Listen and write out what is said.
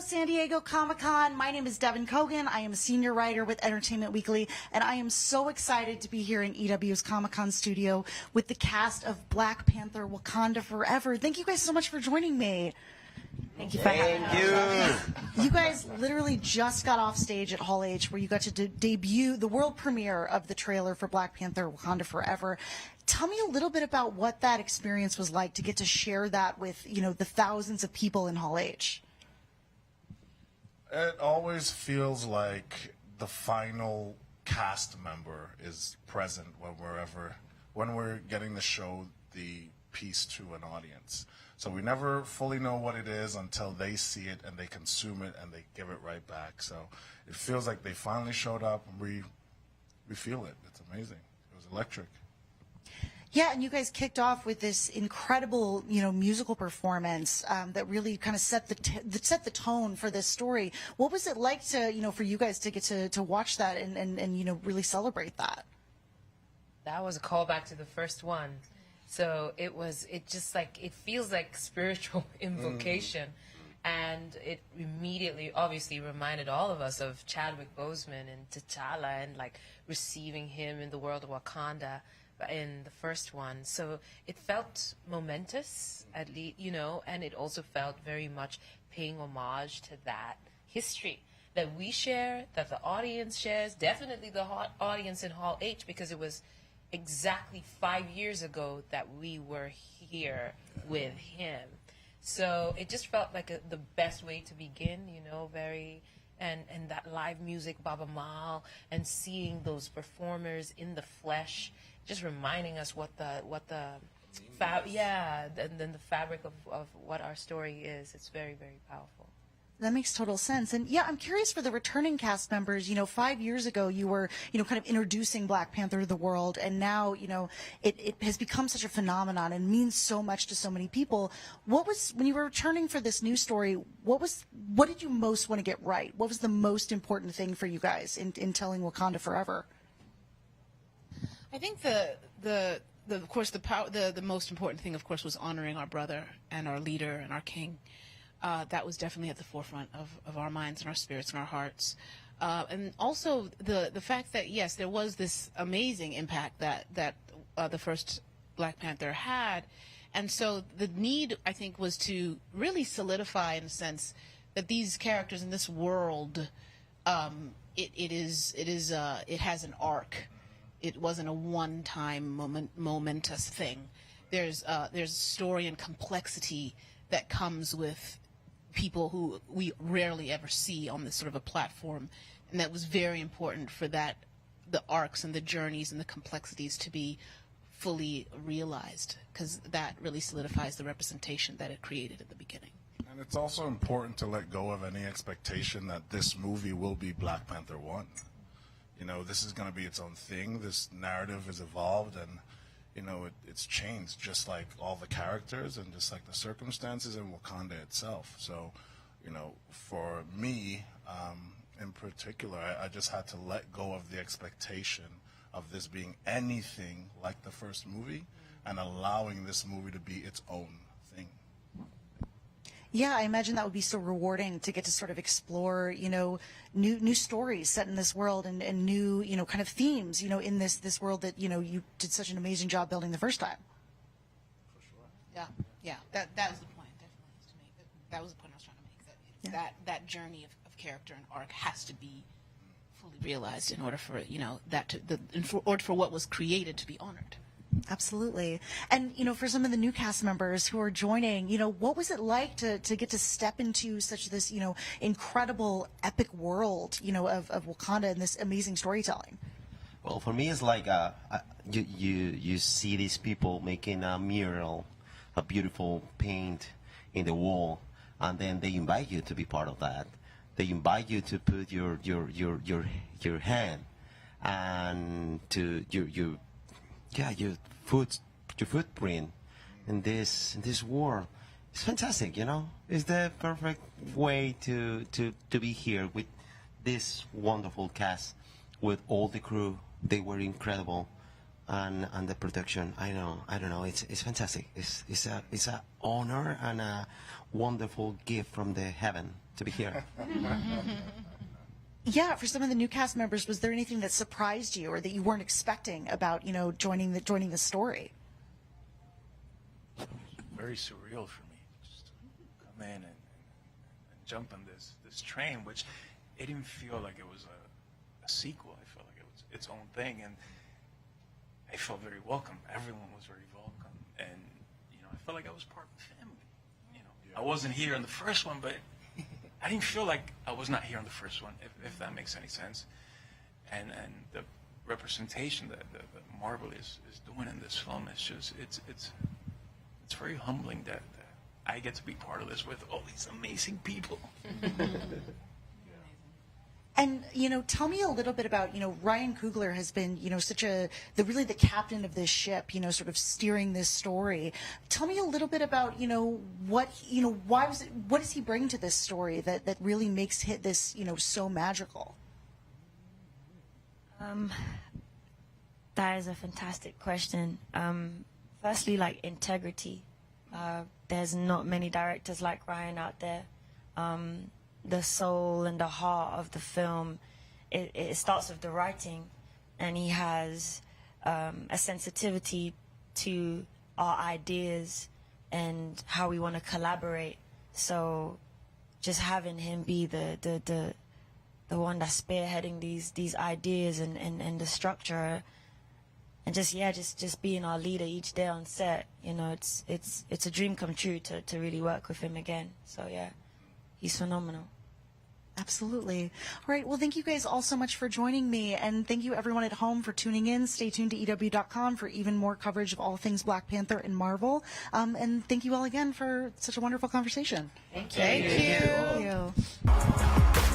San Diego Comic-Con. My name is Devin Kogan. I am a senior writer with Entertainment Weekly, and I am so excited to be here in EW's Comic-Con studio with the cast of Black Panther: Wakanda Forever. Thank you guys so much for joining me. Thank you for having me. You guys literally just got off stage at Hall H, where you got to debut the world premiere of the trailer for Black Panther: Wakanda Forever. Tell me a little bit about what that experience was like to get to share that with, you know, the thousands of people in Hall H. It always feels like the final cast member is present when we're getting to show the piece to an audience. So we never fully know what it is until they see it and they consume it and they give it right back. So it feels like they finally showed up and we feel it. It's amazing. It was electric. Yeah, and you guys kicked off with this incredible, you know, musical performance that really kind of set the tone for this story. What was it like to, you know, for you guys to get to watch that and you know, really celebrate that? That was a callback to the first one. So it feels like spiritual invocation. And it immediately, obviously, reminded all of us of Chadwick Boseman and T'Challa and, like, receiving him in the world of Wakanda in the first one. So it felt momentous, at least, you know, and it also felt very much paying homage to that history that we share, that the audience shares, definitely the audience in Hall H, because it was exactly 5 years ago that we were here with him. So it just felt like the best way to begin, you know, and that live music, Baba Mal, and seeing those performers in the flesh, just reminding us what the fabric of what our story is. It's very, very powerful. That makes total sense. And yeah, I'm curious for the returning cast members. You know, 5 years ago, you were, you know, kind of introducing Black Panther to the world, and now, you know, it has become such a phenomenon and means so much to so many people. What was, when you were returning for this new story, what did you most want to get right? What was the most important thing for you guys in telling Wakanda Forever? I think the most important thing, of course, was honoring our brother and our leader and our king. That was definitely at the forefront of our minds and our spirits and our hearts. And also the fact that, yes, there was this amazing impact that the first Black Panther had. And so the need, I think, was to really solidify, in a sense, that these characters in this world, it has an arc. It wasn't a one-time momentous thing. There's story and complexity that comes with people who we rarely ever see on this sort of a platform, and that was very important for that, the arcs and the journeys and the complexities to be fully realized, because that really solidifies the representation that it created at the beginning. And it's also important to let go of any expectation that this movie will be Black Panther 1. You know, this is going to be its own thing. This narrative has evolved, and you know, it's changed, just like all the characters and just like the circumstances in Wakanda itself. So, you know, for me, in particular, I just had to let go of the expectation of this being anything like the first movie and allowing this movie to be its own thing. Yeah, I imagine that would be so rewarding to get to sort of explore, you know, new stories set in this world and new, you know, kind of themes, you know, in this world that, you know, you did such an amazing job building the first time. For sure. Yeah. That was the point, definitely. That was the point I was trying to make. That journey of character and arc has to be fully realized in order for, you know, in order for what was created to be honored. Absolutely. And, you know, for some of the new cast members who are joining, you know, what was it like to get to step into such this, you know, incredible, epic world, you know, of Wakanda and this amazing storytelling? Well, for me, it's like you see these people making a mural, a beautiful paint in the wall, and then they invite you to be part of that. They invite you to put your hand and to your footprint in this world. It's fantastic, you know. It's the perfect way to be here with this wonderful cast, with all the crew. They were incredible, and the production. I don't know. It's fantastic. It's a honor and a wonderful gift from the heaven. to be here. Yeah, for some of the new cast members, was there anything that surprised you or that you weren't expecting about, joining the story? Very surreal for me. Just come in and jump on this train, which it didn't feel like it was a sequel. I felt like it was its own thing, and I felt very welcome. Everyone was very welcome, and I felt like I was part of the family. I wasn't here in the first one, but I didn't feel like I was not here in the first one, if that makes any sense. And the representation that Marvel is doing in this film is just it's very humbling that I get to be part of this with all these amazing people. And, tell me a little bit about, Ryan Coogler has been, really the captain of this ship, sort of steering this story. Tell me a little bit about, what does he bring to this story that really makes this, so magical? That is a fantastic question. Firstly, like integrity. There's not many directors like Ryan out there. The soul and the heart of the film, it starts with the writing, and he has a sensitivity to our ideas and how we want to collaborate. So just having him be the one that's spearheading these ideas and the structure, and just being our leader each day on set, it's a dream come true to really work with him again. So yeah, he's phenomenal. Absolutely. All right. Well, thank you guys all so much for joining me. And thank you everyone at home for tuning in. Stay tuned to EW.com for even more coverage of all things Black Panther and Marvel. And thank you all again for such a wonderful conversation. Thank you. Thank you.